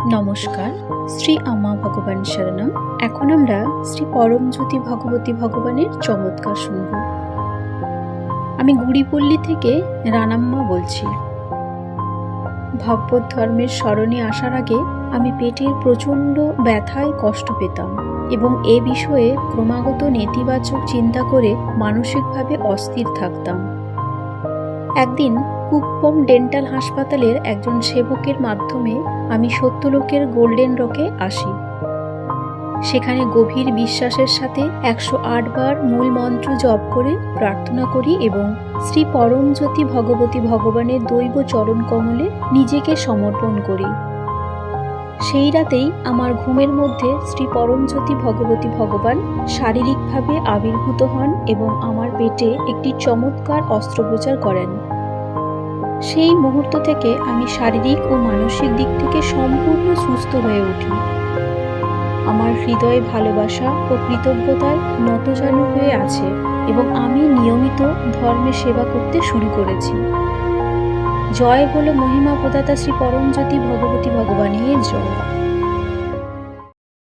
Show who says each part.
Speaker 1: নমস্কার। শ্রী আমা ভগবান শরণম। এখন আমরা শ্রী পরমজ্যোতি ভগবতী ভগবানের চমৎকার শুনব। আমি গুড়িপল্লী থেকে রানাম্মা বলছি। ভগবত ধর্মের স্মরণে আসার আগে আমি পেটের প্রচণ্ড ব্যথায় কষ্ট পেতাম এবং এ বিষয়ে ক্রমাগত নেতিবাচক চিন্তা করে মানসিকভাবে অস্থির থাকতাম। একদিন কুপ্পম ডেন্টাল হাসপাতালের একজন সেবকের মাধ্যমে আমি সত্যলোকের গোল্ডেন রকে আসি। সেখানে গভীর বিশ্বাসের সাথে 108 বার মূল মন্ত্র জপ করে প্রার্থনা করি এবং শ্রী পরমজ্যোতি ভগবতী ভগবানের দৈব চরণ কমলে নিজেকে সমর্পণ করি। সেই রাতেই আমার ঘুমের মধ্যে শ্রী পরমজ্যোতি ভগবতী ভগবান শারীরিকভাবে আবির্ভূত হন এবং আমার পেটে একটি চমৎকার অস্ত্রোপচার করেন। সেই মুহূর্ত থেকে আমি শারীরিক ও মানসিক দিক থেকে সম্পূর্ণ সুস্থ হয়ে উঠি। আমার হৃদয়ে ভালোবাসা ও কৃতজ্ঞতায় নতজানু হয়ে আছে এবং আমি নিয়মিত ধর্মের সেবা করতে শুরু করেছি। জয় বলো মহিমা প্রদাতা শ্রী পরমজ্যোতি ভগবতী ভগবানের জয়।